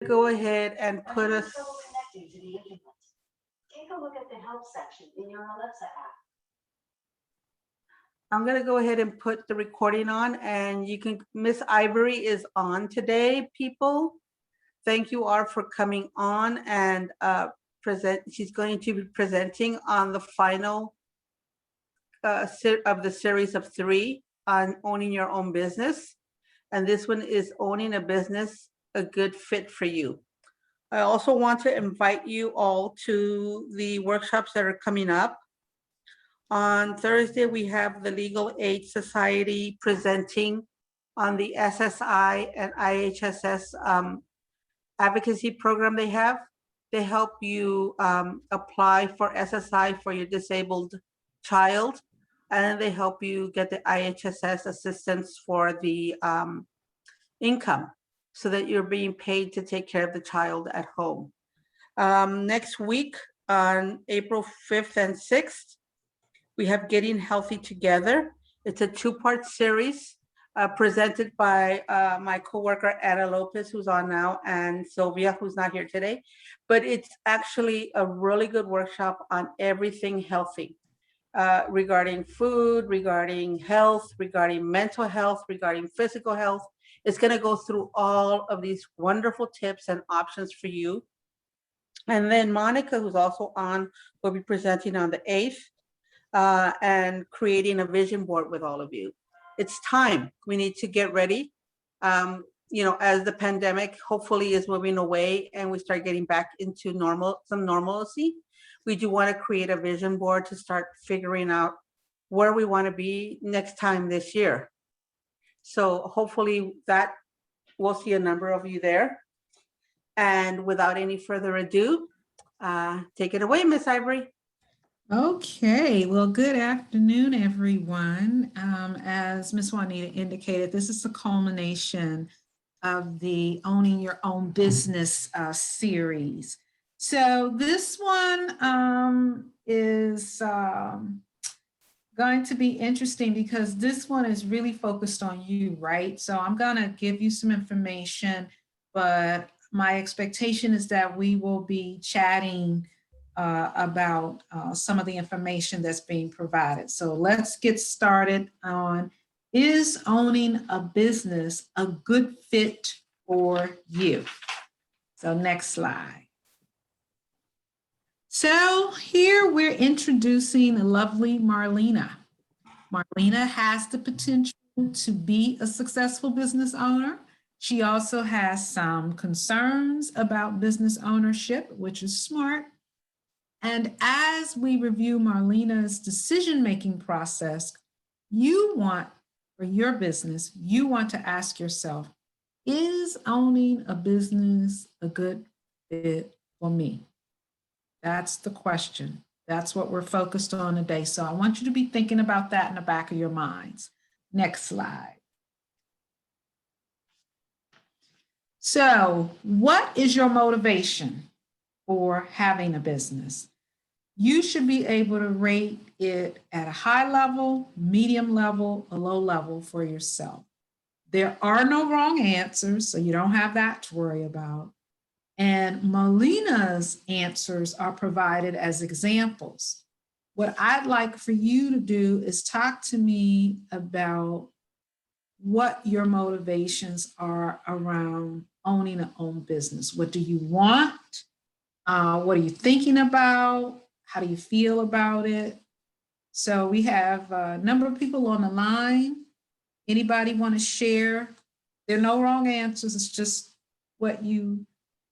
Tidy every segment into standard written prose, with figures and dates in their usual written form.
Go ahead and put us. Connecting to the internet. Take a look at the help section in your Alexa app. I'm going to go ahead and put the recording on, and you can, Miss Ivory is on today, people. Thank you all for coming on and present. She's going to be presenting on the final of the series of 3 on owning your own business. And this one is owning a business, a good fit for you. I also want to invite you all to the workshops that are coming up. On Thursday, we have the Legal Aid Society presenting on the SSI and IHSS advocacy program they have. They help you apply for SSI for your disabled child, and then they help you get the IHSS assistance for the income so that you're being paid to take care of the child at home. Next week, on April 5th and 6th, we have Getting Healthy Together. It's a 2-part series presented by my coworker, Anna Lopez, who's on now, and Sylvia, who's not here today. But it's actually a really good workshop on everything healthy, regarding food, regarding health, regarding mental health, regarding physical health. It's going to go through all of these wonderful tips and options for you. And then Monica, who's also on, will be presenting on the 8th and creating a vision board with all of you. It's time. We need to get ready. As the pandemic hopefully is moving away and we start getting back into some normalcy, we do want to create a vision board to start figuring out where we want to be next time this year. So hopefully that we'll see a number of you there. And without any further ado, take it away, Miss Ivory. Okay, well, good afternoon, everyone. As Ms. Juanita indicated, this is the culmination of the Owning Your Own Business series. So this one is going to be interesting because this one is really focused on you, right? So I'm going to give you some information, but my expectation is that we will be chatting about some of the information that's being provided. So let's get started on, is owning a business a good fit for you? So next slide. So here we're introducing lovely Marlena. Marlena has the potential to be a successful business owner. She also has some concerns about business ownership, which is smart. And as we review Marlena's decision-making process, you want, for your business, you want to ask yourself, is owning a business a good fit for me? That's the question. That's what we're focused on today. So I want you to be thinking about that in the back of your minds. Next slide. So what is your motivation for having a business? You should be able to rate it at a high level, medium level, a low level for yourself. There are no wrong answers, so you don't have that to worry about. And Marlena's answers are provided as examples. What I'd like for you to do is talk to me about what your motivations are around owning an own business. What do you want? What are you thinking about? How do you feel about it? So we have a number of people on the line. Anybody want to share? There are no wrong answers. It's just what you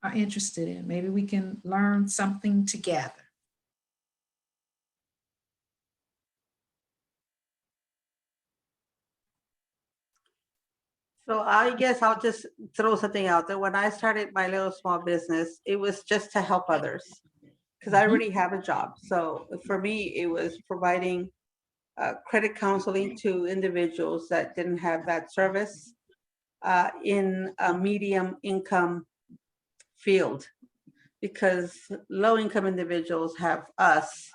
are interested in. Maybe we can learn something together. So I guess I'll just throw something out there. When I started my little small business, it was just to help others because I already have a job. So for me, it was providing credit counseling to individuals that didn't have that service in a medium income field, because low income individuals have us.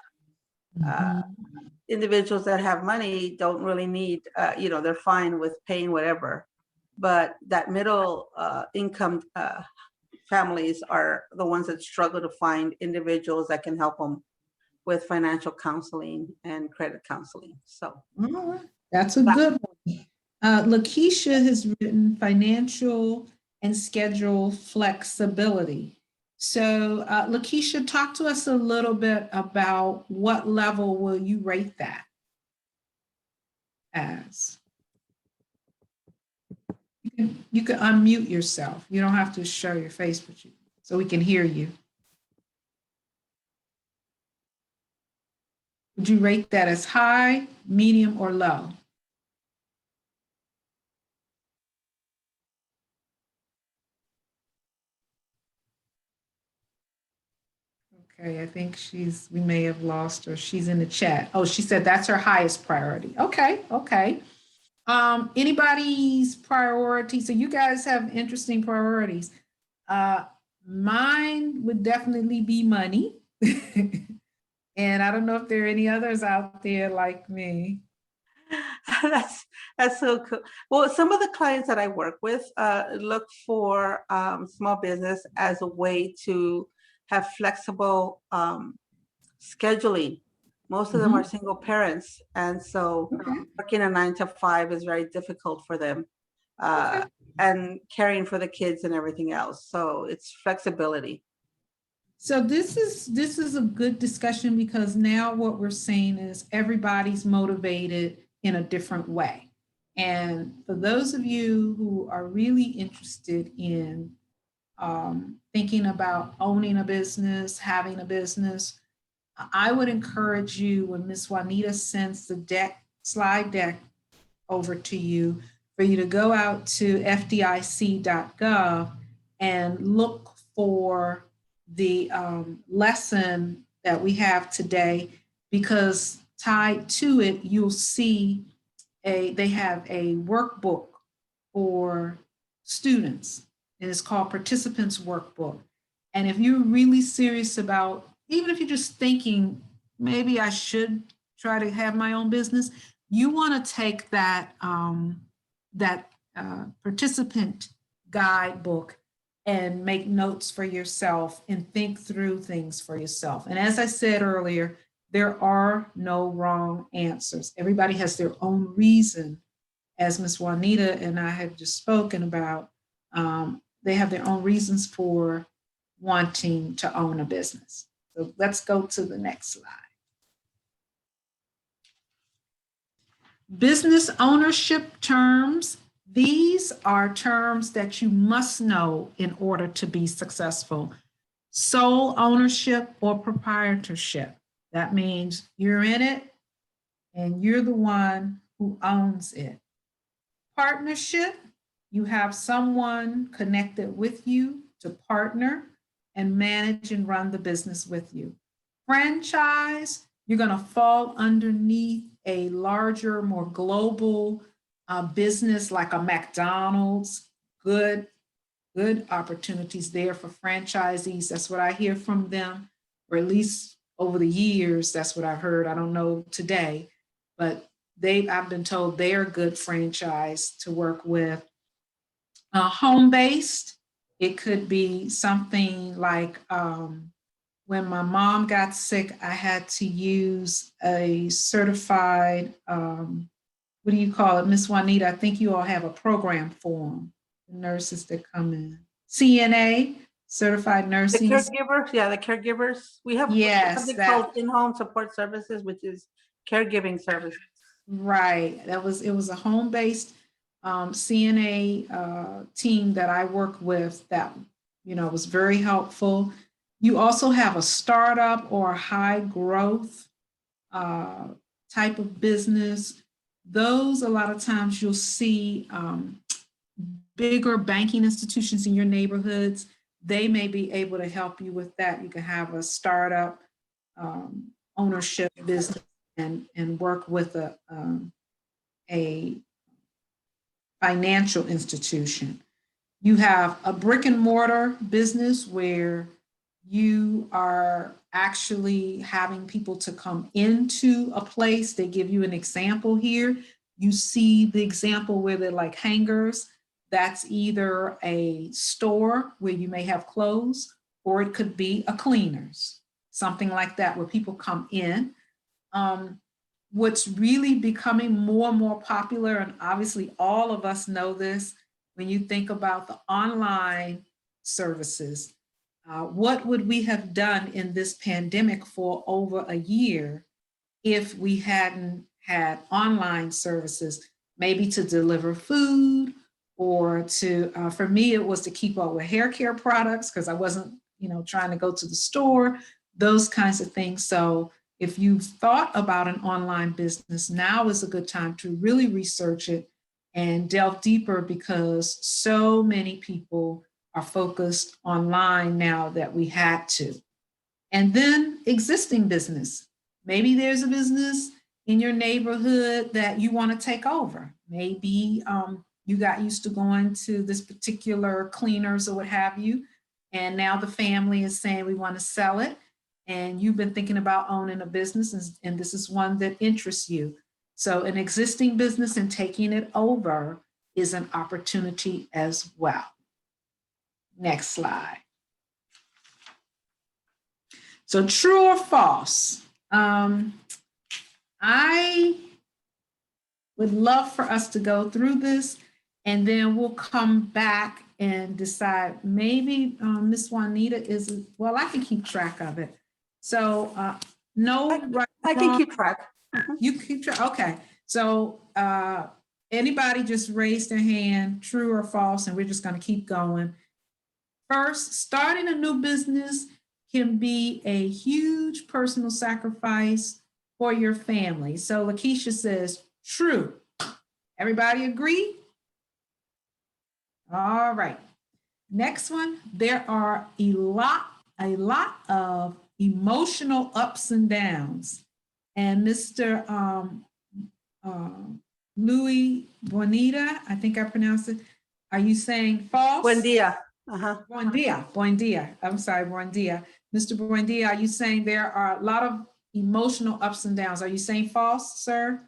Individuals that have money don't really need, they're fine with paying whatever. But that middle income families are the ones that struggle to find individuals that can help them with financial counseling and credit counseling. So All right. That's a good one. Lakeisha has written financial and schedule flexibility. So Lakeisha, talk to us a little bit about what level will you rate that as? You can unmute yourself. You don't have to show your face, but so we can hear you. Would you rate that as high, medium, or low? Okay, I think we may have lost her. She's in the chat. Oh, she said that's her highest priority. Okay, okay. Anybody's priority? So you guys have interesting priorities. Mine would definitely be money. And I don't know if there are any others out there like me. that's so cool. Well, some of the clients that I work with look for small business as a way to have flexible scheduling. Most of them are single parents, and so working a 9 to 5 is very difficult for them, and caring for the kids and everything else. So it's flexibility. So this is a good discussion, because now what we're saying is everybody's motivated in a different way. And for those of you who are really interested in thinking about owning a business, having a business, I would encourage you, when Ms. Juanita sends the slide deck over to you, for you to go out to fdic.gov and look for the lesson that we have today, because tied to it, you'll see they have a workbook for students, and it's called Participants Workbook. And if you're really serious about, even if you're just thinking, maybe I should try to have my own business, you want to take that participant guidebook and make notes for yourself and think through things for yourself. And as I said earlier, there are no wrong answers. Everybody has their own reason, as Ms. Juanita and I have just spoken about. They have their own reasons for wanting to own a business. So let's go to the next slide. Business ownership terms. These are terms that you must know in order to be successful. Sole ownership or proprietorship. That means you're in it and you're the one who owns it. Partnership, you have someone connected with you to partner and manage and run the business with you. Franchise, you're going to fall underneath a larger, more global business like a McDonald's. Good opportunities there for franchisees. That's what I hear from them, or at least over the years, that's what I've heard. I don't know today, but I've been told they are good franchise to work with. Home-based, it could be something like when my mom got sick, I had to use a certified, what do you call it, Miss Juanita? I think you all have a program for them, the nurses that come in. CNA, certified nursing. The caregivers, yeah, the caregivers. We have something called in-home support services, which is caregiving services. Right. It was a home-based CNA team that I work with that, was very helpful. You also have a startup or high growth type of business. Those, a lot of times you'll see bigger banking institutions in your neighborhoods. They may be able to help you with that. You can have a startup ownership business and work with a financial institution. You have a brick and mortar business where you are actually having people to come into a place. They give you an example here. You see the example where they're like hangars. That's either a store where you may have clothes, or it could be a cleaners, something like that, where people come in. What's really becoming more and more popular, and obviously all of us know this, when you think about the online services, what would we have done in this pandemic for over a year if we hadn't had online services, maybe to deliver food, or to, for me, it was to keep up with hair care products because I wasn't, trying to go to the store, those kinds of things. So if you've thought about an online business, now is a good time to really research it and delve deeper, because so many people are focused online now that we had to. And then existing business. Maybe there's a business in your neighborhood that you want to take over. Maybe you got used to going to this particular cleaners or what have you, and now the family is saying we want to sell it, and you've been thinking about owning a business, and this is one that interests you. So an existing business and taking it over is an opportunity as well. Next slide. So true or false? I would love for us to go through this, and then we'll come back and decide. Maybe Miss Juanita is, well, I can keep track of it. So no, I can keep track. You keep track, okay. So anybody just raise their hand, true or false, and we're just gonna keep going. First, starting a new business can be a huge personal sacrifice for your family. So Lakeisha says, true. Everybody agree? All right. Next one, there are a lot of emotional ups and downs. And Mr. Louis Bonita, I think I pronounced it. Are you saying false? Buen dia. Buen dia. I'm sorry, buen dia. Mr. Buen dia, are you saying there are a lot of emotional ups and downs? Are you saying false, sir?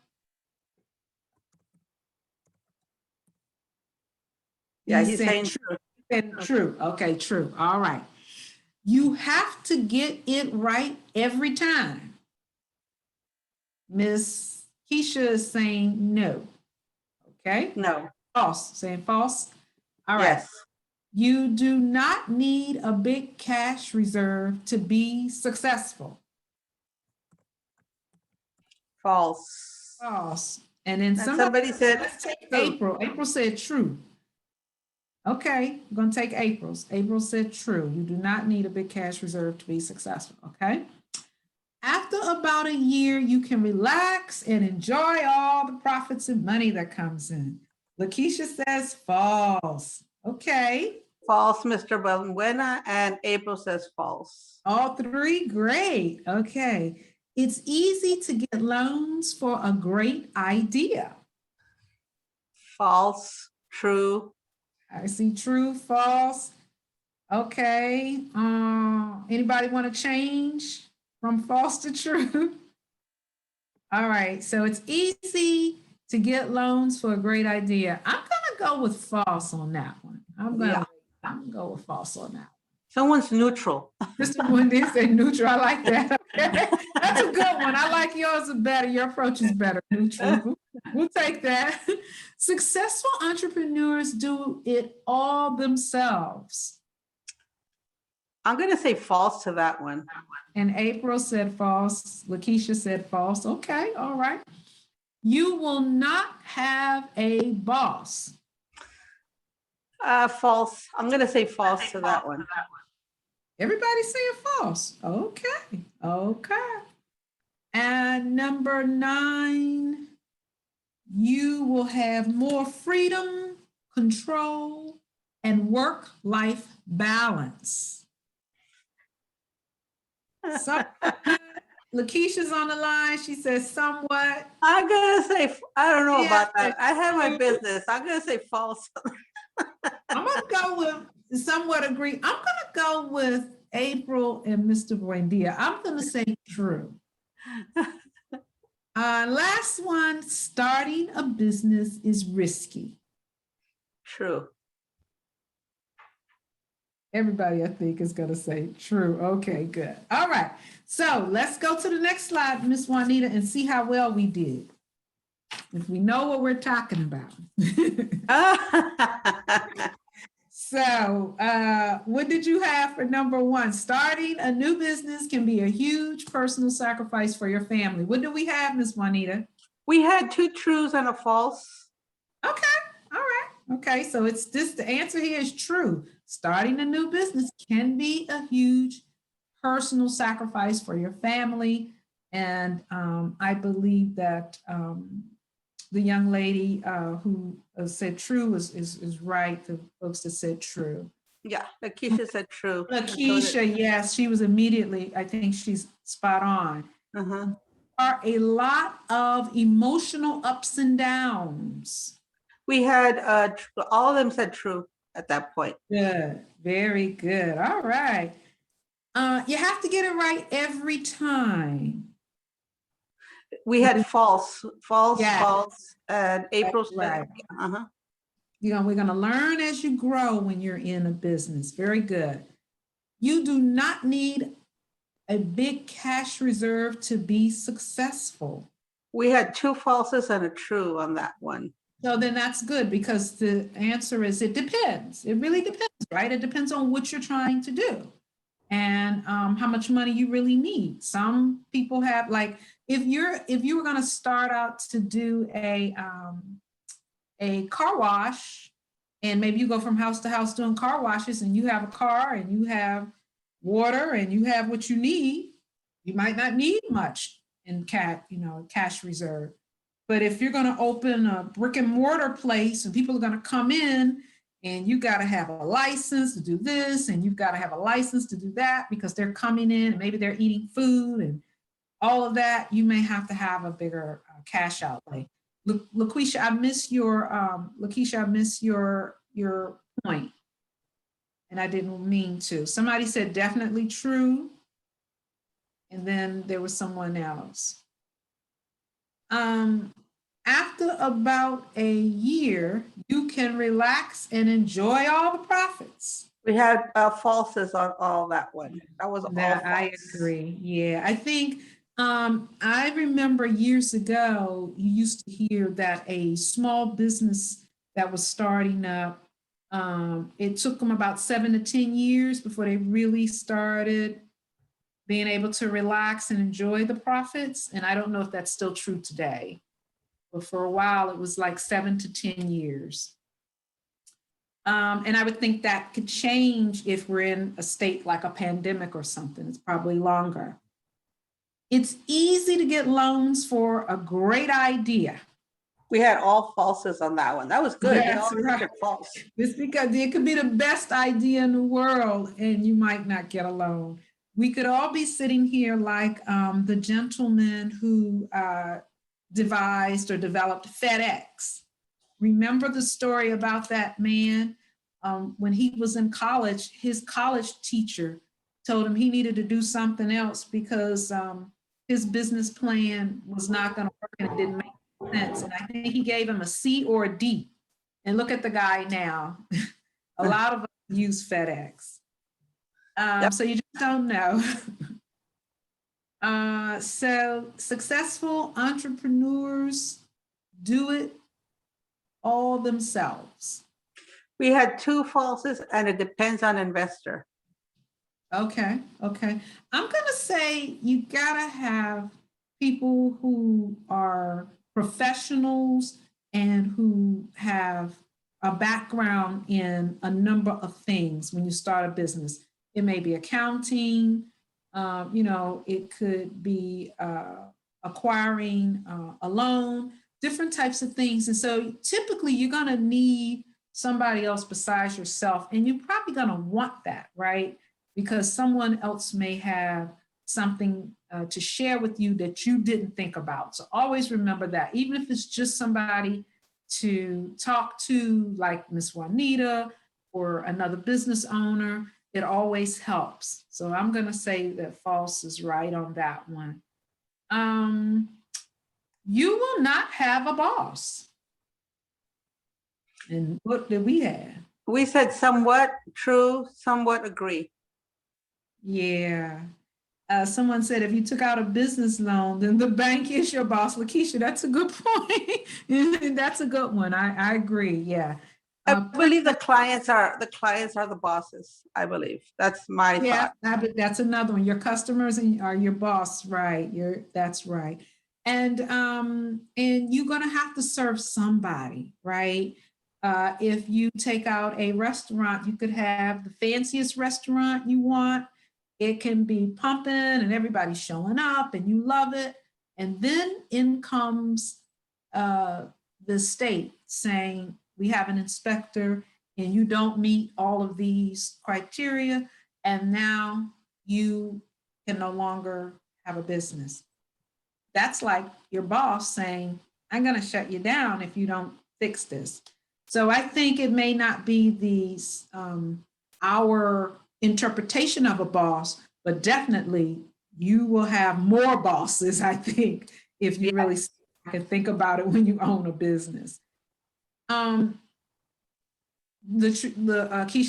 Yeah, he's saying true. True. Okay, true. All right. You have to get it right every time. Miss Keisha is saying no. Okay. No. False. Saying false. All right. Yes. You do not need a big cash reserve to be successful. False. False. And then somebody said, let's take April. April said true. Okay, I'm going to take April's. April said true. You do not need a big cash reserve to be successful, okay? After about a year, you can relax and enjoy all the profits and money that comes in. Lakeisha says false. Okay. False, Mr. Buena, and April says false. All three, great. Okay. It's easy to get loans for a great idea. False, true. I see true, false. Okay. Anybody want to change from false to true? All right. So it's easy to get loans for a great idea. I'm going to go with false on that one. I'm going to go with false on that. Someone's neutral. Mr. Wendy said neutral. I like that. Okay. That's a good one. I like yours better. Your approach is better. Neutral. We'll take that. Successful entrepreneurs do it all themselves. I'm going to say false to that one. And April said false. Lakeisha said false. Okay. All right. You will not have a boss. False. I'm going to say false to that one. Everybody's saying false. Okay. Okay. And number 9, you will have more freedom, control, and work-life balance. So, Lakeisha's on the line. She says somewhat. I'm going to say, I don't know about that. I have my business. I'm going to say false. I'm going to go with somewhat agree. I'm going to go with April and Mr. Buendia. I'm going to say true. Last one, starting a business is risky. True. Everybody, I think, is going to say true. Okay, good. All right. So let's go to the next slide, Miss Juanita, and see how well we did. If we know what we're talking about. So, what did you have for number one? Starting a new business can be a huge personal sacrifice for your family. What do we have, Miss Juanita? We had 2 trues and a false. Okay, all right. Okay, so it's this, the answer here is true. Starting a new business can be a huge personal sacrifice for your family. And I believe that the young lady who said true is right, the folks that said true. Yeah, Lakeisha said true. Lakeisha, yes, she was immediately, I think she's spot on. Uh-huh. Are a lot of emotional ups and downs. We had, all of them said true at that point. Good, very good. All right. You have to get it right every time. We had false, Yes. false, and April said, Right. uh-huh. We're going to learn as you grow when you're in a business. Very good. You do not need a big cash reserve to be successful. We had 2 falses and a true on that one. So then that's good, because the answer is it depends. It really depends, right? It depends on what you're trying to do and how much money you really need. Some people have, like, if you were going to start out to do a car wash, and maybe you go from house to house doing car washes, and you have a car and you have water and you have what you need, you might not need much in cash reserve. But if you're going to open a brick and mortar place and people are going to come in, and you got to have a license to do this, and you've got to have a license to do that because they're coming in and maybe they're eating food and all of that, you may have to have a bigger cash outlay. Lakeisha, I miss your point, and I didn't mean to. Somebody said definitely true, and then there was someone else. After about a year, you can relax and enjoy all the profits. We had falses on all that one. That was all false. I agree. Yeah, I think I remember years ago, you used to hear that a small business that was starting up, it took them about 7 to 10 years before they really started being able to relax and enjoy the profits. And I don't know if that's still true today, but for a while it was like 7 to 10 years. And I would think that could change if we're in a state like a pandemic or something. It's probably longer. It's easy to get loans for a great idea. We had all falses on that one. That was good. That's All right. false. It's because it could be the best idea in the world and you might not get a loan. We could all be sitting here like the gentleman who devised or developed FedEx. Remember the story about that man? When he was in college, his college teacher told him he needed to do something else because his business plan was not going to work and it didn't make sense. And I think he gave him a C or a D. And look at the guy now. A lot of us use FedEx. Yep. So you just don't know. So successful entrepreneurs do it all themselves. We had 2 falses and it depends on investor. Okay. I'm going to say you got to have people who are professionals and who have a background in a number of things when you start a business. It may be accounting, it could be acquiring a loan, different types of things. And so typically you're going to need somebody else besides yourself, and you're probably going to want that, right? Because someone else may have something to share with you that you didn't think about. So always remember that, even if it's just somebody to talk to, like Miss Juanita or another business owner, it always helps. So I'm going to say that false is right on that one. You will not have a boss. And what did we have? We said somewhat true, somewhat agree. Yeah. Someone said if you took out a business loan, then the bank is your boss. Lakeisha, that's a good point. That's a good one. I agree. Yeah. I believe the clients are the bosses, I believe. That's my Yeah, thought. that's another one. Your customers are your boss, right? That's right. And you're gonna have to serve somebody, right? If you take out a restaurant, you could have the fanciest restaurant you want. It can be pumping and everybody's showing up and you love it. And then in comes the state saying, we have an inspector and you don't meet all of these criteria, and now you can no longer have a business. That's like your boss saying, I'm going to shut you down if you don't fix this. So I think it may not be our interpretation of a boss, but definitely you will have more bosses, I think, if you really can think about it when you own a business. Keisha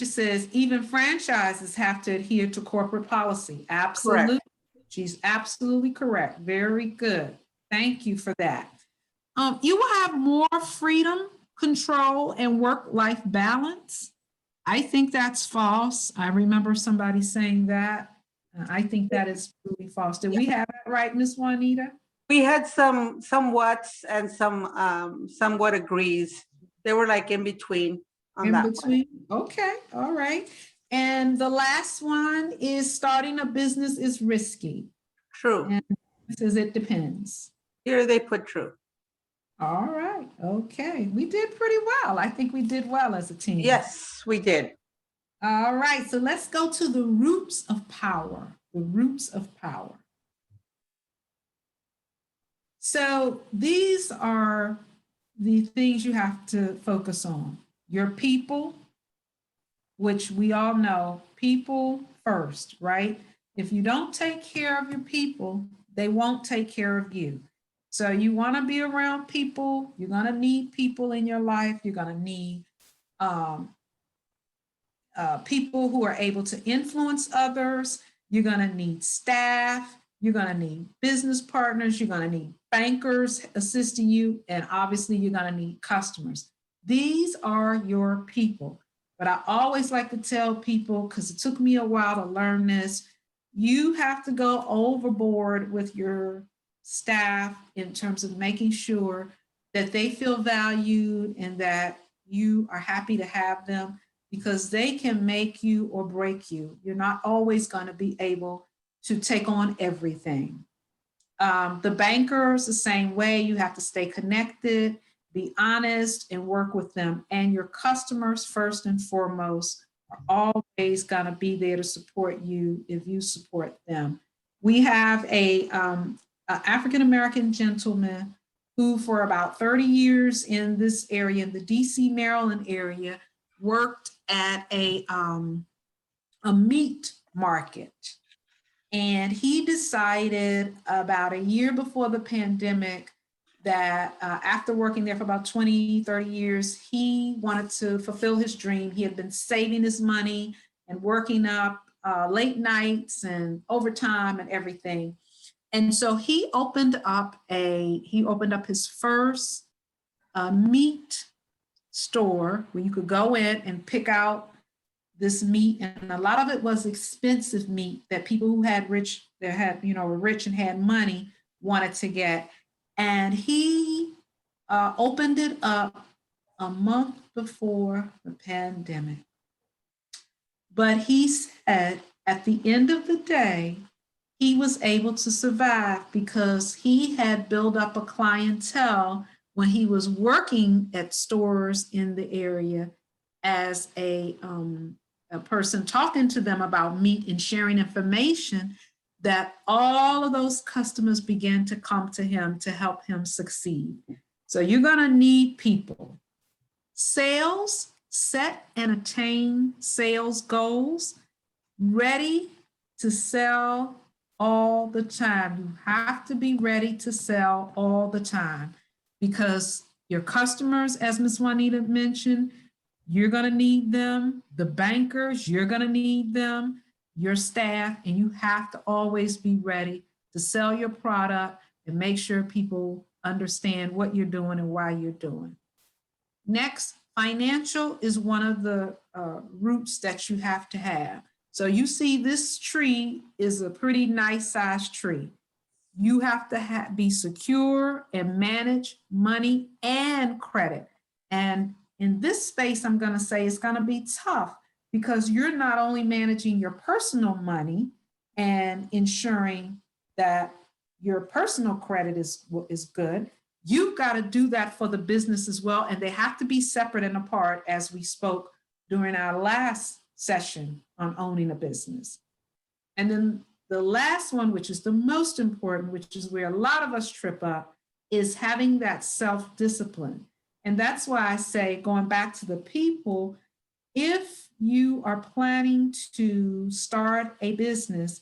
says even franchises have to adhere to corporate policy. Absolutely. Correct. She's absolutely correct. Very good. Thank you for that. You will have more freedom, control, and work-life balance. I think that's false. I remember somebody saying that. I think that is really false. Did we have that right, Miss Juanita? We had some whats and some somewhat agrees. They were like in between on In that between? Okay, all right. And the last one is starting a business is risky. True. And it says it depends. Here they put true. All right, okay. We did pretty well. I think we did well as a team. Yes, we did. All right, so let's go to the roots of power. The roots of power. So these are the things you have to focus on. Your people, which we all know, people first, right? If you don't take care of your people, they won't take care of you. So you want to be around people. You're going to need people in your life. You're going to need people who are able to influence others. You're going to need staff. You're going to need business partners. You're going to need bankers assisting you. And obviously, you're going to need customers. These are your people. But I always like to tell people, because it took me a while to learn this, you have to go overboard with your staff in terms of making sure that they feel valued and that you are happy to have them, because they can make you or break you. You're not always going to be able to take on everything. The bankers, the same way, you have to stay connected, be honest, and work with them. And your customers, first and foremost, are always going to be there to support you if you support them. We have a African-American gentleman who for about 30 years in this area, in the DC, Maryland area, worked at a meat market. And he decided about a year before the pandemic that after working there for about 20, 30 years, he wanted to fulfill his dream. He had been saving his money and working up late nights and overtime and everything. And so he opened up his first meat store where you could go in and pick out this meat, and a lot of it was expensive meat that people who were rich and had money wanted to get. And he opened it up a month before the pandemic. But he said at the end of the day, he was able to survive because he had built up a clientele when he was working at stores in the area as a person talking to them about meat and sharing information, that all of those customers began to come to him to help him succeed. So you're going to need people. Sales, set and attain sales goals, ready to sell all the time. You have to be ready to sell all the time, because Your customers, as Ms. Juanita mentioned, you're going to need them. The bankers, you're going to need them. Your staff, and you have to always be ready to sell your product and make sure people understand what you're doing and why you're doing. Next, financial is one of the roots that you have to have. So you see this tree is a pretty nice sized tree. You have to be secure and manage money and credit. And in this space, I'm going to say it's going to be tough because you're not only managing your personal money and ensuring that your personal credit is good, you've got to do that for the business as well. And they have to be separate and apart, as we spoke during our last session on owning a business. And then the last one, which is the most important, which is where a lot of us trip up, is having that self-discipline. And that's why I say, going back to the people, if you are planning to start a business,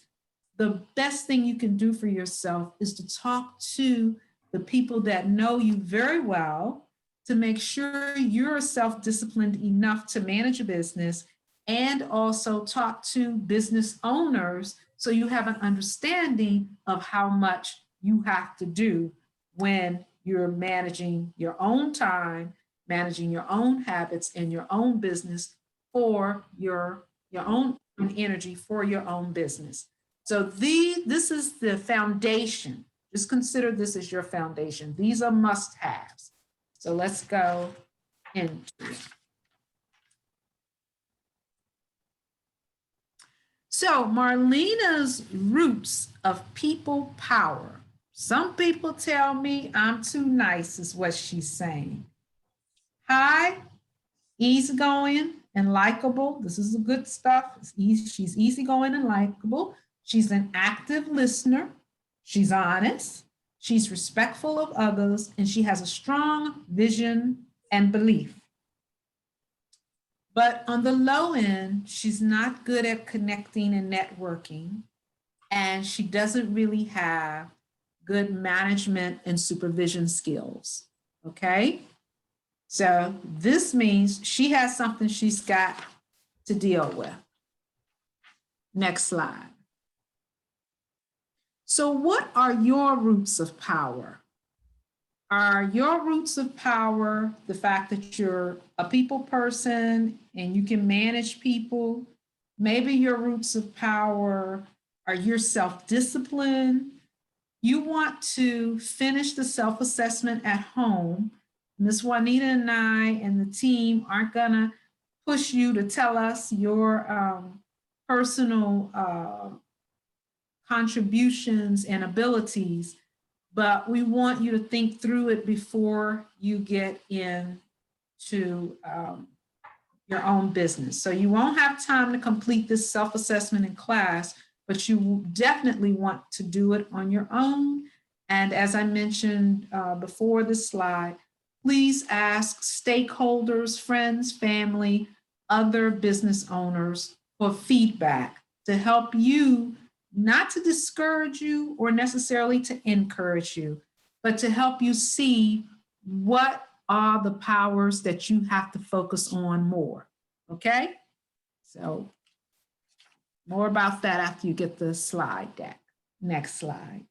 the best thing you can do for yourself is to talk to the people that know you very well to make sure you're self-disciplined enough to manage a business, and also talk to business owners so you have an understanding of how much you have to do when you're managing your own time, managing your own habits and your own business for your own energy for your own business. So this is the foundation. Just consider this as your foundation. These are must-haves. So let's go into it. So Marlena's roots of people power. Some people tell me I'm too nice, is what she's saying. Hi, easygoing and likable. This is the good stuff. She's easygoing and likable. She's an active listener. She's honest. She's respectful of others, and she has a strong vision and belief. But on the low end, she's not good at connecting and networking, and she doesn't really have good management and supervision skills, okay? So this means she has something she's got to deal with. Next slide. So what are your roots of power? Are your roots of power the fact that you're a people person and you can manage people? Maybe your roots of power are your self-discipline. You want to finish the self-assessment at home. Ms. Juanita and I and the team aren't gonna push you to tell us your personal contributions and abilities, but we want you to think through it before you get into your own business. So you won't have time to complete this self-assessment in class, but you definitely want to do it on your own. And as I mentioned before this slide, please ask stakeholders, friends, family, other business owners for feedback to help you, not to discourage you or necessarily to encourage you, but to help you see what are the powers that you have to focus on more, okay? So more about that after you get the slide deck. Next slide.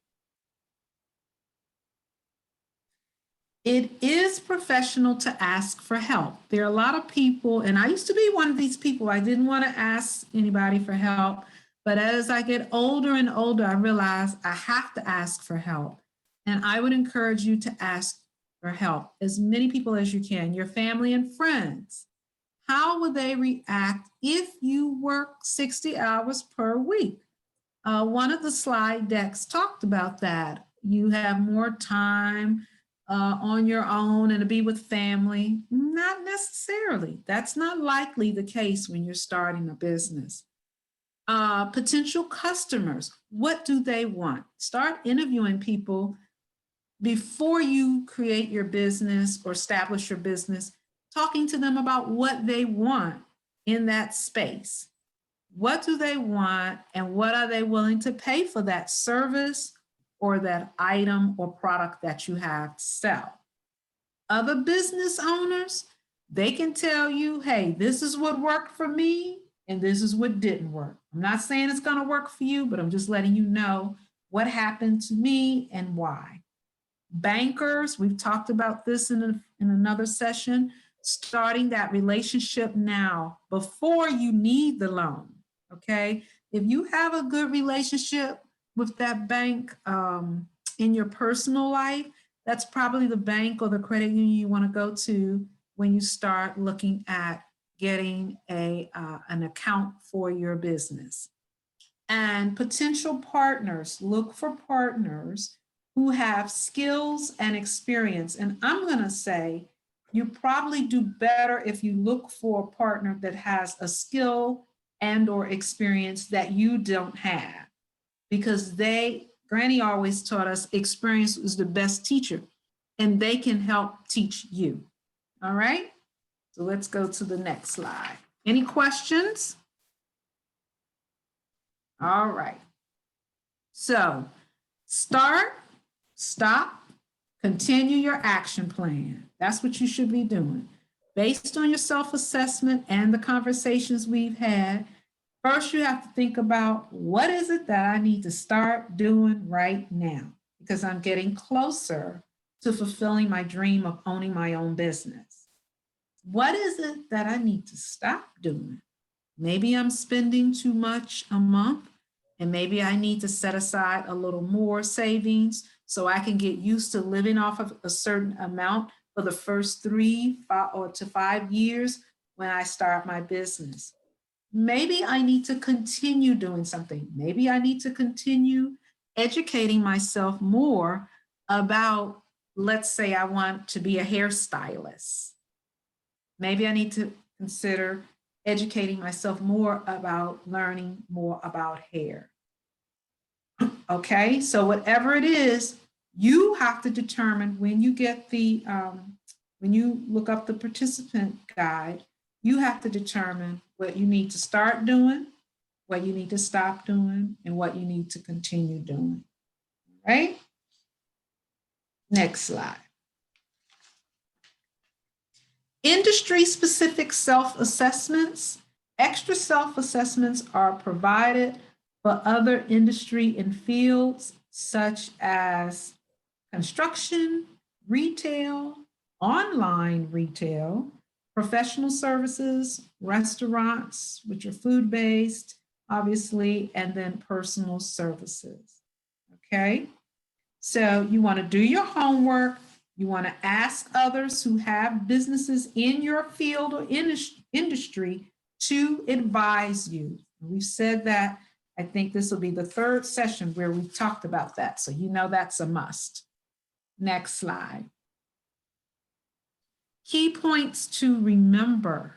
It is professional to ask for help. There are a lot of people, and I used to be one of these people. I didn't want to ask anybody for help. But as I get older and older, I realize I have to ask for help. And I would encourage you to ask for help, as many people as you can, your family and friends. How would they react if you work 60 hours per week? One of the slide decks talked about that. You have more time on your own and to be with family. Not necessarily. That's not likely the case when you're starting a business. Potential customers, what do they want? Start interviewing people before you create your business or establish your business, talking to them about what they want in that space. What do they want and what are they willing to pay for that service or that item or product that you have to sell? Other business owners, they can tell you, hey, this is what worked for me and this is what didn't work. I'm not saying it's going to work for you, but I'm just letting you know what happened to me and why. Bankers, we've talked about this in another session, starting that relationship now before you need the loan, okay? If you have a good relationship with that bank in your personal life, that's probably the bank or the credit union you want to go to when you start looking at getting an account for your business. And potential partners, look for partners who have skills and experience. And I'm going to say you probably do better if you look for a partner that has a skill and or experience that you don't have, because Granny always taught us experience is the best teacher, and they can help teach you. All right, so let's go to the next slide. Any questions? All right, so start, stop, continue your action plan. That's what you should be doing. Based on your self-assessment and the conversations we've had, first you have to think about, what is it that I need to start doing right now? Because I'm getting closer to fulfilling my dream of owning my own business. What is it that I need to stop doing? Maybe I'm spending too much a month, and maybe I need to set aside a little more savings so I can get used to living off of a certain amount for the first 3 to 5 years when I start my business. Maybe I need to continue doing something. Maybe I need to continue educating myself more about, let's say I want to be a hairstylist. Maybe I need to consider educating myself more about learning more about hair. Okay, so whatever it is, you have to determine when you get when you look up the participant guide, you have to determine what you need to start doing, what you need to stop doing, and what you need to continue doing, right? Next slide. Industry-specific self-assessments. Extra self-assessments are provided for other industry and fields such as construction, retail, online retail, professional services, restaurants, which are food-based, obviously, and then personal services, okay? So you want to do your homework. You want to ask others who have businesses in your field or industry to advise you. We've said that. I think this will be the third session where we've talked about that. So you know that's a must. Next slide. Key points to remember.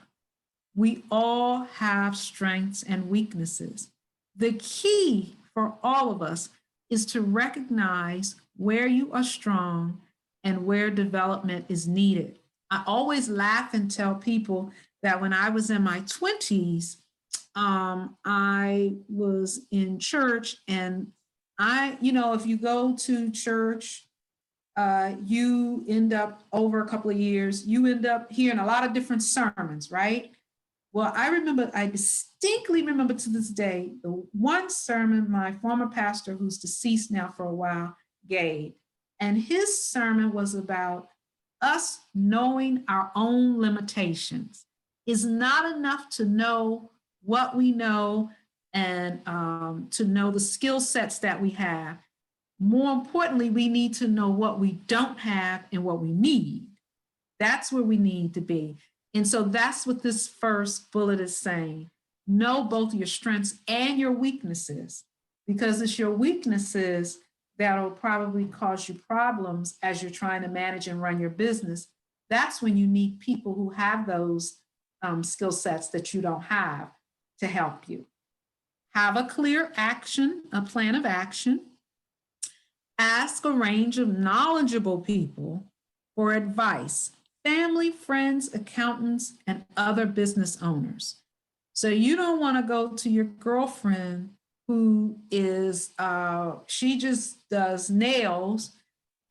We all have strengths and weaknesses. The key for all of us is to recognize where you are strong and where development is needed. I always laugh and tell people that when I was in my 20s, I was in church, and if you go to church, you end up over a couple of years, you end up hearing a lot of different sermons, right? Well, I distinctly remember to this day, the one sermon my former pastor, who's deceased now for a while, gave. And his sermon was about us knowing our own limitations. It's not enough to know what we know and to know the skill sets that we have. More importantly, we need to know what we don't have and what we need. That's where we need to be. And so that's what this first bullet is saying. Know both your strengths and your weaknesses, because it's your weaknesses that'll probably cause you problems as you're trying to manage and run your business. That's when you need people who have those skill sets that you don't have to help you. Have a clear a plan of action. Ask a range of knowledgeable people for advice, family, friends, accountants, and other business owners. So you don't want to go to your girlfriend who is, she just does nails,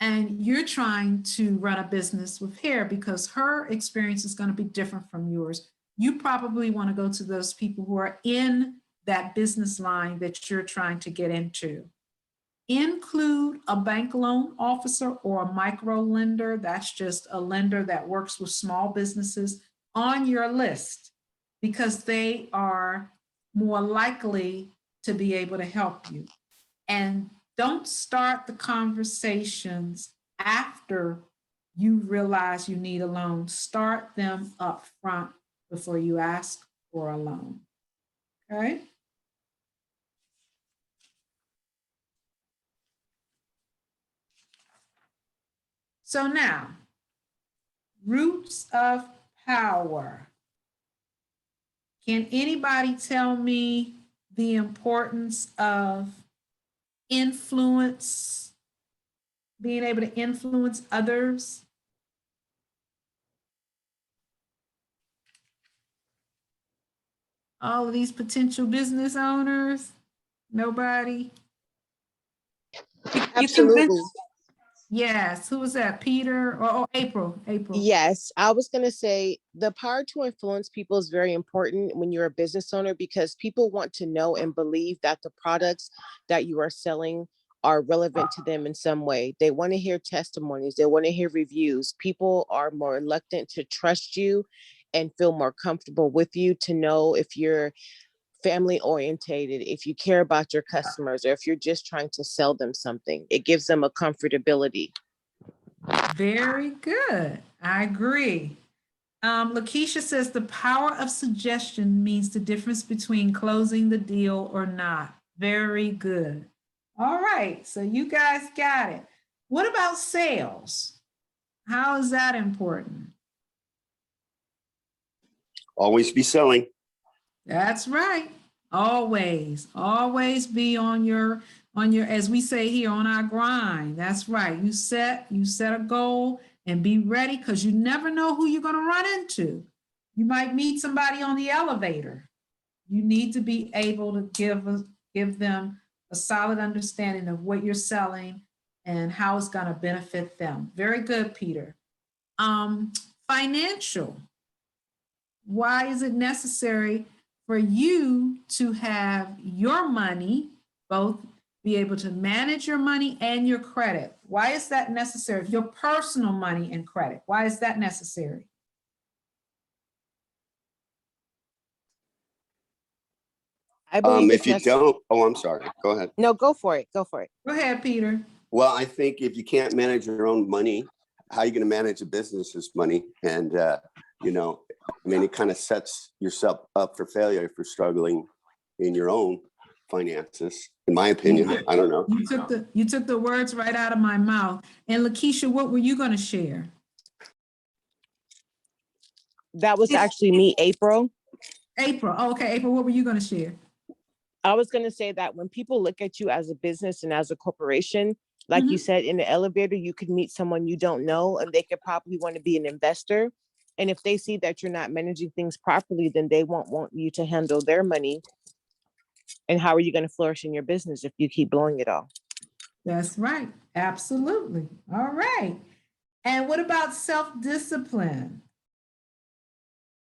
and you're trying to run a business with hair because her experience is going to be different from yours. You probably want to go to those people who are in that business line that you're trying to get into. Include a bank loan officer or a micro lender, that's just a lender that works with small businesses, on your list because they are more likely to be able to help you. And don't start the conversations after you realize you need a loan. Start them up front before you ask for a loan. Okay? So now, roots of power. Can anybody tell me the importance of influence, being able to influence others? All of these potential business owners? Nobody? You Absolutely. convince- Yes, who was that? Peter or April? April. Yes, I was going to say the power to influence people is very important when you're a business owner because people want to know and believe that the products that you are selling are relevant to them in some way. They want to hear testimonies. They want to hear reviews. People are more reluctant to trust you and feel more comfortable with you to know if you're family orientated, if you care about your customers, or if you're just trying to sell them something. It gives them a comfortability. Very good. I agree. Lakeisha says the power of suggestion means the difference between closing the deal or not. Very good. All right, so you guys got it. What about sales? How is that important? Always be selling. That's right. Always be on your, as we say here, on our grind. That's right. You set a goal and be ready because you never know who you're going to run into. You might meet somebody on the elevator. You need to be able to give them a solid understanding of what you're selling and how it's going to benefit them. Very good, Peter. Financial. Why is it necessary for you to have your money, both be able to manage your money and your credit? Why is that necessary? Your personal money and credit. Why is that necessary? I believe If you don't, oh, I'm sorry. Go ahead. No, go for it. Go for it. Go ahead, Peter. Well, I think if you can't manage your own money, how are you going to manage a business's money? And, it kind of sets yourself up for failure if you're struggling in your own finances, in my opinion. I don't know. You took the words right out of my mouth. And Lakeisha, what were you going to share? That was actually me, April. April. Oh, okay, April, what were you going to share? I was going to say that when people look at you as a business and as a corporation, like you said, in the elevator, you could meet someone you don't know and they could probably want to be an investor. And if they see that you're not managing things properly, then they won't want you to handle their money. And how are you going to flourish in your business if you keep blowing it all? That's right. Absolutely. All right. And what about self-discipline?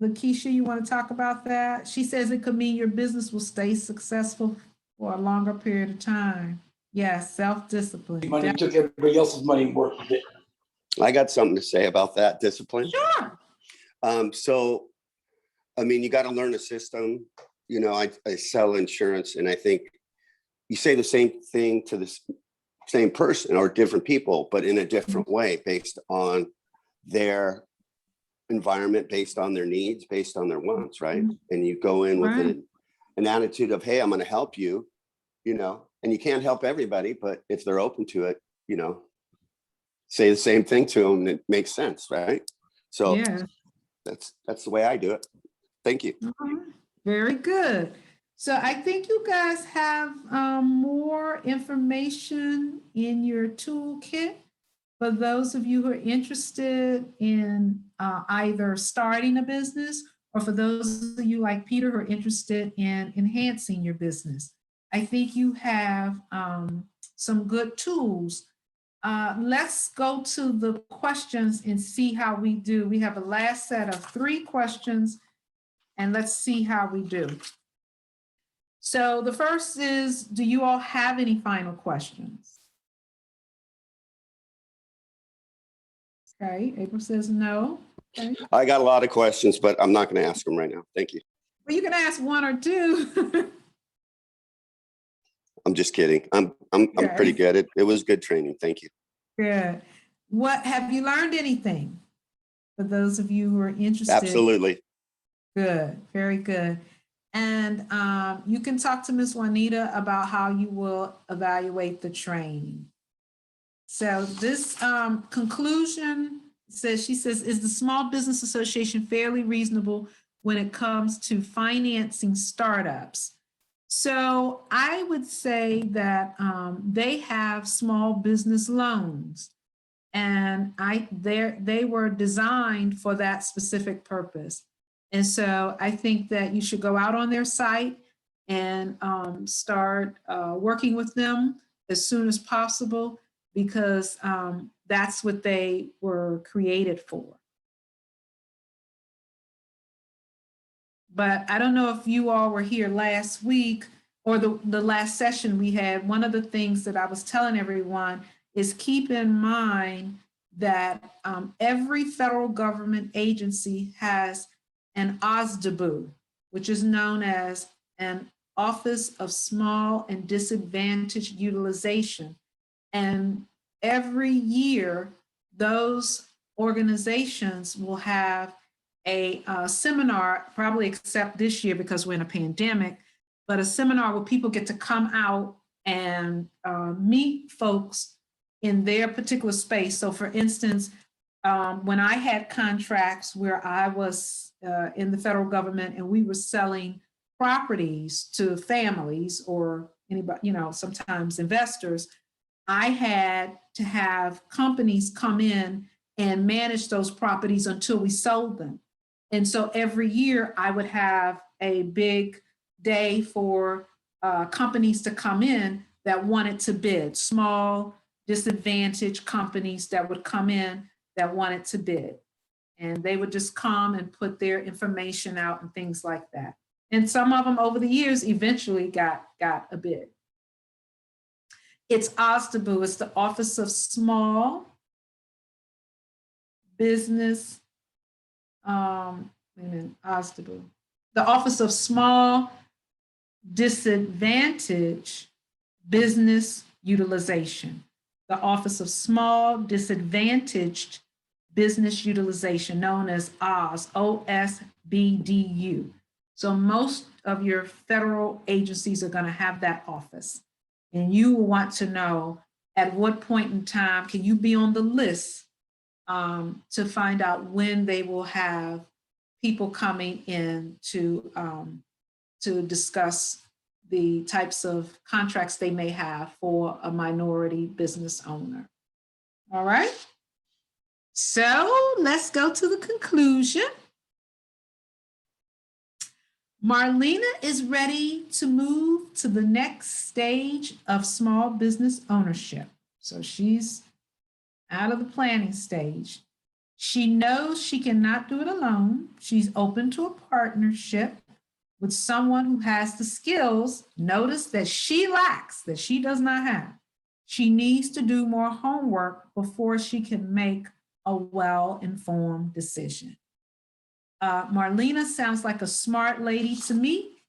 Lakeisha, you want to talk about that? She says it could mean your business will stay successful for a longer period of time. Yes, self-discipline. Money took everybody else's money and worked with it. I got something to say about that discipline. Sure. You got to learn a system. I sell insurance, and I think you say the same thing to the same person or different people, but in a different way based on their environment, based on their needs, based on their wants, right? And you go in with an attitude of, hey, I'm going to help you, and you can't help everybody, but if they're open to it, say the same thing to them, and it makes sense, right? So yeah, that's the way I do it. Thank you. Very good. So I think you guys have more information in your toolkit for those of you who are interested in either starting a business or for those of you like Peter who are interested in enhancing your business. I think you have some good tools Let's go to the questions and see how we do. We have a last set of 3 questions, and let's see how we do. So the first is, do you all have any final questions? Okay, April says no. Okay. I got a lot of questions, but I'm not going to ask them right now. Thank you. Well, you can ask 1 or 2. I'm just kidding. I'm Okay. pretty good. It was good training. Thank you. Good. What, have you learned anything? For those of you who are interested. Absolutely. Good, very good. And you can talk to Ms. Juanita about how you will evaluate the training. So this conclusion says, she says, is the Small Business Association fairly reasonable when it comes to financing startups? So I would say that they have small business loans, and they were designed for that specific purpose. And so I think that you should go out on their site and start working with them as soon as possible, because that's what they were created for. But I don't know if you all were here last week or the last session we had. One of the things that I was telling everyone is keep in mind that every federal government agency has an OSDBU, which is known as an Office of Small and Disadvantaged Utilization. And every year, those organizations will have a seminar, probably except this year because we're in a pandemic, but a seminar where people get to come out and meet folks in their particular space. So for instance, when I had contracts where I was in the federal government and we were selling properties to families or anybody, you know, sometimes investors, I had to have companies come in and manage those properties until we sold them. And so every year I would have a big day for companies to come in that wanted to bid, small, disadvantaged companies that would come in that wanted to bid. And they would just come and put their information out and things like that. And some of them over the years eventually got a bid. It's OSDBU, it's the Office of Small Business, OSDBU, the Office of Small Disadvantaged Business Utilization, the Office of Small Disadvantaged Business Utilization, known as OS, OSBDU. So most of your federal agencies are going to have that office. And you will want to know at what point in time can you be on the list to find out when they will have people coming in to discuss the types of contracts they may have for a minority business owner. All right. So let's go to the conclusion. Marlena is ready to move to the next stage of small business ownership. So she's out of the planning stage. She knows she cannot do it alone. She's open to a partnership with someone who has the skills, notice, that she lacks, that she does not have. She needs to do more homework before she can make a well-informed decision. Marlena sounds like a smart lady to me,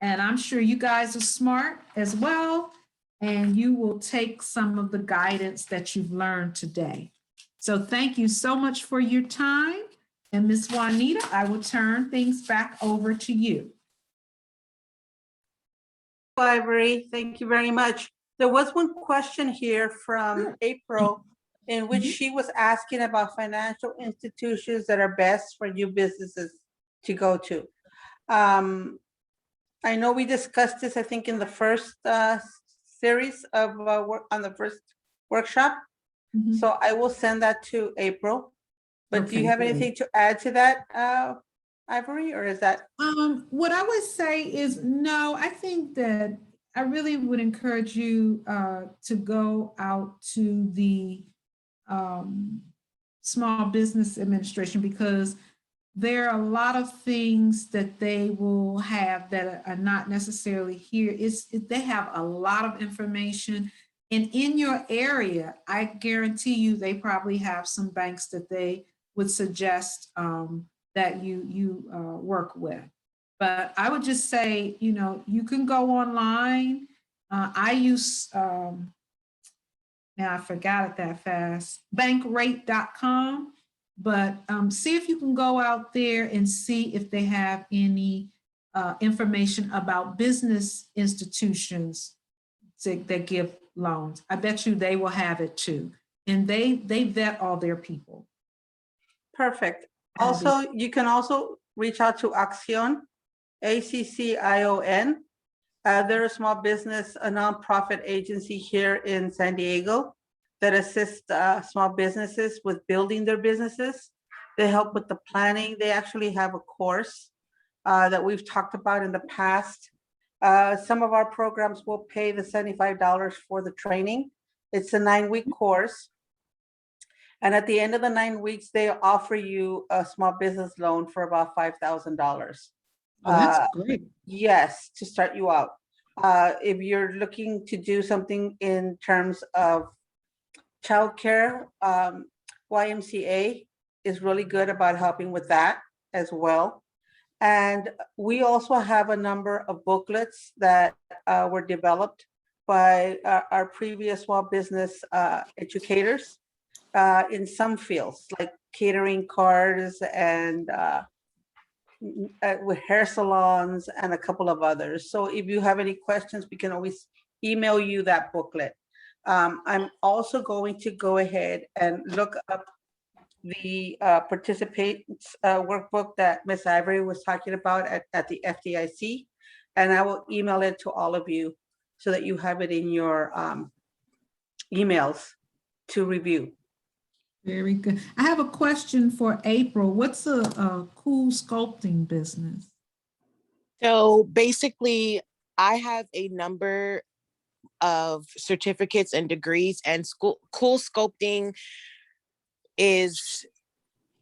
and I'm sure you guys are smart as well, and you will take some of the guidance that you've learned today. So thank you so much for your time. And Ms. Juanita, I will turn things back over to you. Ivory, thank you very much. There was one question here from April in which she was asking about financial institutions that are best for new businesses to go to. I know we discussed this, I think, in the first series of work on the first workshop. So I will send that to April. But do you Okay, have great. anything to add to that, Ivory, or is that? What I would say is, no, I think that I really would encourage you to go out to the Small Business Administration, because there are a lot of things that they will have that are not necessarily here. They have a lot of information. And in your area, I guarantee you, they probably have some banks that they would suggest that you work with. But I would just say, you can go online. I use, now I forgot it that fast, bankrate.com. But see if you can go out there and see if they have any information about business institutions that give loans. I bet you they will have it too. And they vet all their people. Perfect. Also, you can also reach out to Accion, ACCION. They're a small business, a nonprofit agency here in San Diego that assists small businesses with building their businesses. They help with the planning. They actually have a course that we've talked about in the past. Some of our programs will pay the $75 for the training. It's a 9-week course. And at the end of the 9 weeks, they offer you a small business loan for about $5,000. Oh, that's great. Yes, to start you out. If you're looking to do something in terms of childcare, YMCA is really good about helping with that as well. And we also have a number of booklets that were developed by our previous small business educators in some fields, like catering cards and with hair salons and a couple of others. So if you have any questions, we can always email you that booklet. I'm also going to go ahead and look up the participants workbook that Ms. Ivory was talking about at the FDIC, and I will email it to all of you so that you have it in your emails to review. Very good. I have a question for April. What's a cool sculpting business? So basically, I have a number of certificates and degrees, and cool sculpting is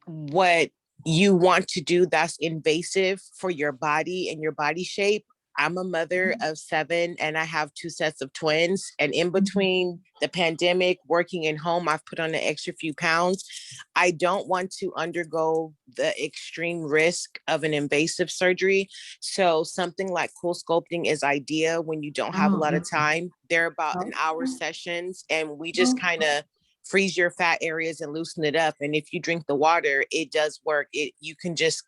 what you want to do that's invasive for your body and your body shape. I'm a mother of 7 and I have 2 sets of twins. And in between the pandemic, working in home, I've put on an extra few pounds. I don't want to undergo the extreme risk of an invasive surgery. So something like cool sculpting is ideal when you don't have a lot of time. They're about an hour sessions, and we just kind of freeze your fat areas and loosen it up. And if you drink the water, it does work. You can just,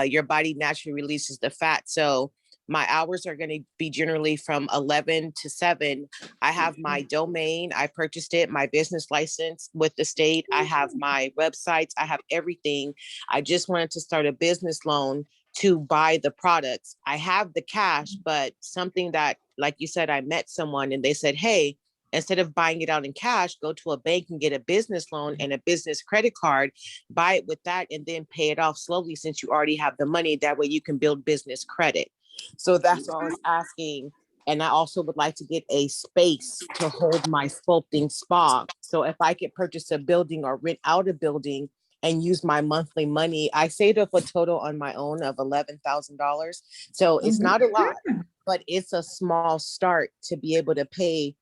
your body naturally releases the fat. So my hours are going to be generally from 11 to 7. I have my domain. I purchased it, my business license with the state. I have my websites. I have everything. I just wanted to start a business loan to buy the products. I have the cash, but something that, like you said, I met someone and they said, hey, instead of buying it out in cash, go to a bank and get a business loan and a business credit card, buy it with that, and then pay it off slowly since you already have the money. That way you can build business credit. So that's all I was asking. And I also would like to get a space to hold my sculpting spa. So if I could purchase a building or rent out a building and use my monthly money, I saved up a total on my own of $11,000. So it's not a lot, but it's a small start to be able to pay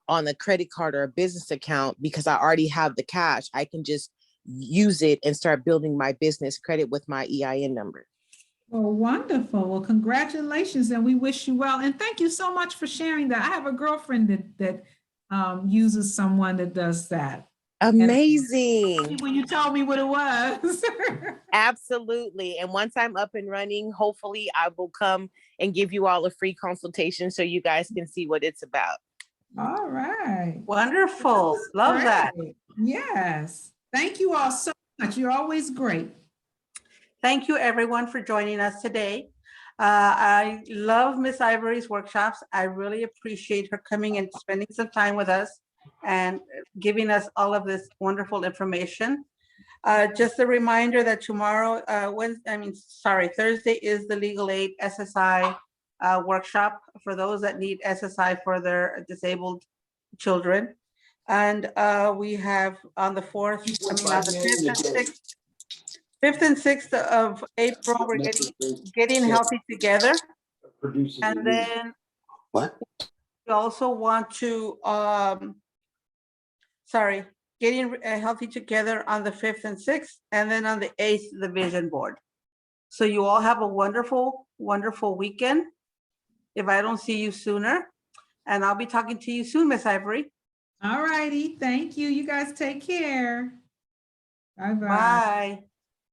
on a credit card or a business account, because I already have the cash. I can just use it and start building my business credit with my EIN number. Well, wonderful. Well, congratulations, and we wish you well. And thank you so much for sharing that. I have a girlfriend that uses someone that does that. Amazing. And when you told me what it was. Absolutely. And once I'm up and running, hopefully I will come and give you all a free consultation so you guys can see what it's about. All right. Wonderful. Love that. Yes. Thank you all so much. You're always great. Thank you, everyone, for joining us today. I love Miss Ivory's workshops. I really appreciate her coming and spending some time with us and giving us all of this wonderful information. Just a reminder that tomorrow, Thursday is the Legal Aid SSI workshop for those that need SSI for their disabled children. And we have on the 4th, I mean, on the 5th and 6th of April, we're getting healthy together. Produces. And then What? we also want to, getting healthy together on the 5th and 6th, and then on the 8th, the vision board. So you all have a wonderful, wonderful weekend. If I don't see you sooner, and I'll be talking to you soon, Miss Ivory. All righty. Thank you. You guys take care. Bye-bye. Bye.